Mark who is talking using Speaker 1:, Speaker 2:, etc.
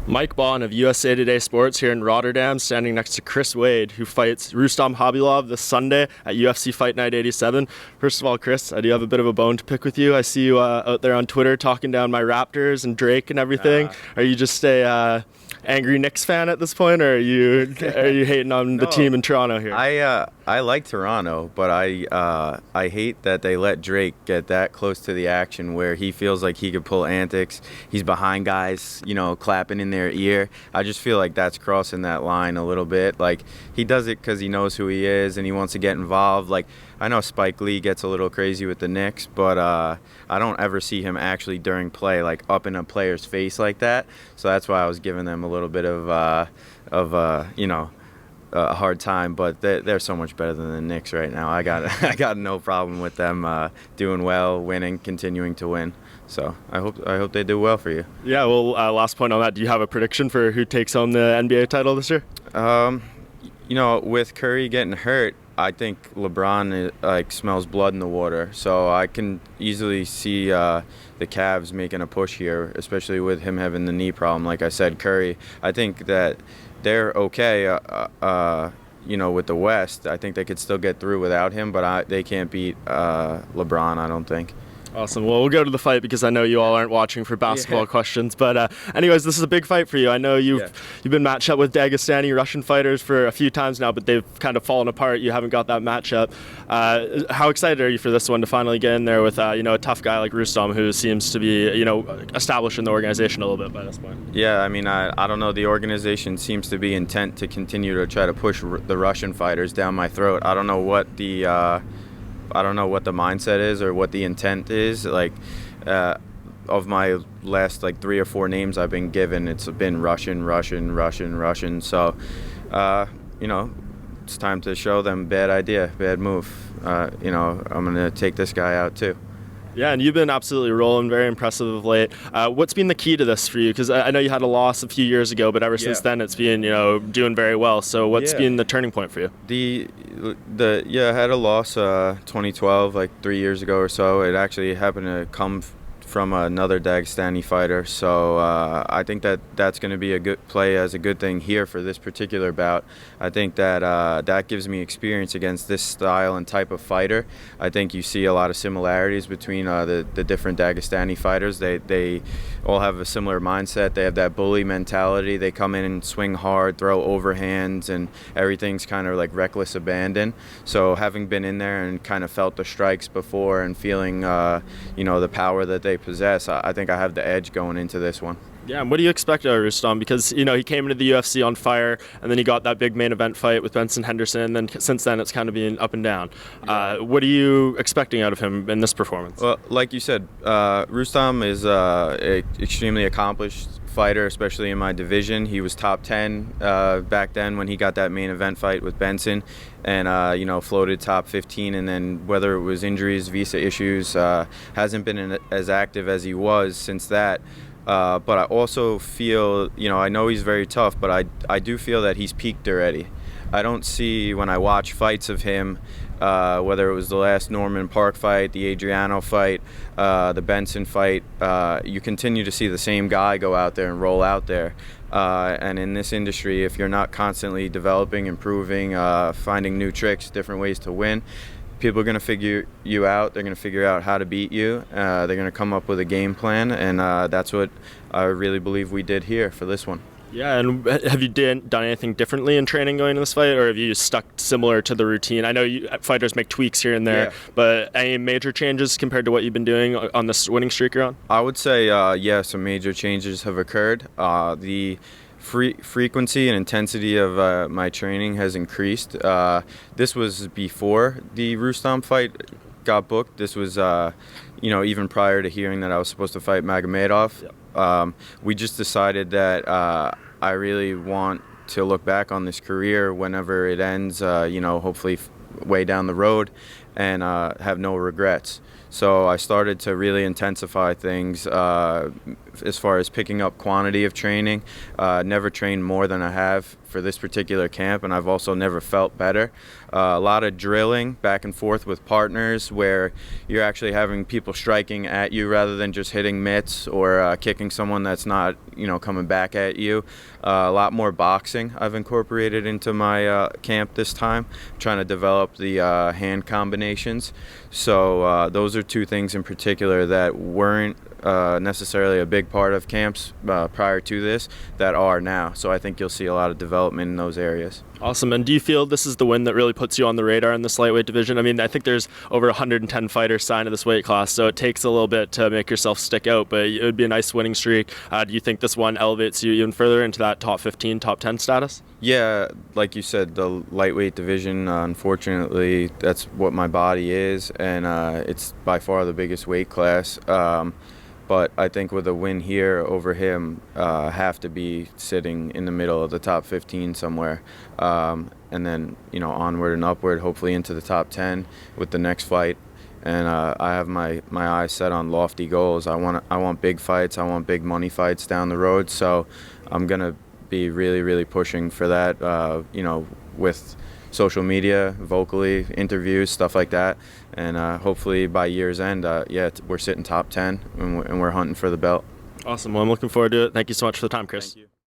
Speaker 1: Mike Bond of USA Today Sports here in Rotterdam, standing next to Chris Wade, who fights Rustam Khabilov this Sunday at UFC Fight Night 87. First of all, Chris, I do have a bit of a bone to pick with you. I see you out there on Twitter talking down my Raptors and Drake and everything. Are you just a angry Knicks fan at this point, or are you hating on the team in Toronto here?
Speaker 2: I like Toronto, but I hate that they let Drake get that close to the action where he feels like he could pull antics. He's behind guys, clapping in their ear. I just feel like that's crossing that line a little bit. Like, he does it because he knows who he is and he wants to get involved. Like, I know Spike Lee gets a little crazy with the Knicks, but I don't ever see him actually during play, like, up in a player's face like that. So that's why I was giving them a little bit of a hard time, but they're so much better than the Knicks right now. I got no problem with them doing well, winning, continuing to win. So I hope they do well for you.
Speaker 1: Yeah. Well, last point on that. Do you have a prediction for who takes home the NBA title this year?
Speaker 2: With Curry getting hurt, I think LeBron smells blood in the water. So I can easily see the Cavs making a push here, especially with him having the knee problem. Like I said, Curry, I think that they're okay, with the West. I think they could still get through without him, but they can't beat LeBron, I don't think.
Speaker 1: Awesome. Well, we'll go to the fight because I know you all aren't watching for basketball questions. But anyways, this is a big fight for you. I know you've been matched up with Dagestani Russian fighters for a few times now, but they've kind of fallen apart. You haven't got that matchup. How excited are you for this one to finally get in there with a tough guy like Rustam, who seems to be established in the organization a little bit by this point?
Speaker 2: Yeah, I mean, I don't know. The organization seems to be intent to continue to try to push the Russian fighters down my throat. I don't know what the mindset is or what the intent is. Of my last 3 or 4 names I've been given, it's been Russian. So, it's time to show them bad idea, bad move. I'm going to take this guy out too.
Speaker 1: Yeah, and you've been absolutely rolling, very impressive of late. What's been the key to this for you? Because I know you had a loss a few years ago, but ever since then it's been, doing very well. So what's been the turning point for you?
Speaker 2: I had a loss 2012, 3 years ago or so. It actually happened to come from another Dagestani fighter, so I think that's going to be a good play as a good thing here for this particular bout. I think that that gives me experience against this style and type of fighter. I think you see a lot of similarities between the different Dagestani fighters. They all have a similar mindset. They have that bully mentality. They come in and swing hard, throw overhands, and everything's kind of like reckless abandon. So having been in there and kind of felt the strikes before and feeling the power that they possess, I think I have the edge going into this one.
Speaker 1: Yeah, and what do you expect out of Rustam? Because, he came into the UFC on fire, and then he got that big main event fight with Benson Henderson, and then since then it's kind of been up and down. What are you expecting out of him in this performance?
Speaker 2: Well, like you said, Rustam is an extremely accomplished fighter, especially in my division. He was top 10 back then when he got that main event fight with Benson, and floated top 15, and then whether it was injuries, visa issues, hasn't been as active as he was since that. But I also feel, I know he's very tough, but I do feel that he's peaked already. I don't see, when I watch fights of him, whether it was the last Norman Park fight, the Adriano fight, the Benson fight, you continue to see the same guy go out there and roll out there. And in this industry, if you're not constantly developing, improving, finding new tricks, different ways to win, people are going to figure you out. They're going to figure out how to beat you. They're going to come up with a game plan, and that's what I really believe we did here for this one.
Speaker 1: Yeah, and have you done anything differently in training going into this fight, or have you stuck similar to the routine? I know fighters make tweaks here and there, but any major changes compared to what you've been doing on this winning streak you're on?
Speaker 2: I would say, some major changes have occurred. The frequency and intensity of my training has increased. This was before the Rustam fight got booked. This was, even prior to hearing that I was supposed to fight Magomedov. We just decided that I really want to look back on this career whenever it ends, hopefully way down the road, and have no regrets. So I started to really intensify things, as far as picking up quantity of training. Never trained more than I have for this particular camp, and I've also never felt better. A lot of drilling back and forth with partners where you're actually having people striking at you rather than just hitting mitts or kicking someone that's not, coming back at you. A lot more boxing I've incorporated into my camp this time, trying to develop the hand combinations. So those are two things in particular that weren't necessarily a big part of camps prior to this that are now. So I think you'll see a lot of development in those areas.
Speaker 1: Awesome. And do you feel this is the win that really puts you on the radar in this lightweight division? I mean, I think there's over 110 fighters signed to this weight class, so it takes a little bit to make yourself stick out, but it would be a nice winning streak. Do you think this one elevates you even further into that top 15, top 10 status?
Speaker 2: Yeah, like you said, the lightweight division, unfortunately, that's what my body is, and it's by far the biggest weight class. But I think with a win here over him, have to be sitting in the middle of the top 15 somewhere. And then, onward and upward, hopefully into the top 10 with the next fight. And I have my eyes set on lofty goals. I want big fights. I want big money fights down the road. So I'm going to be really, really pushing for that, with social media, vocally, interviews, stuff like that. And hopefully by year's end, we're sitting top 10 and we're hunting for the belt.
Speaker 1: Awesome. Well, I'm looking forward to it. Thank you so much for the time, Chris.
Speaker 2: Thank you.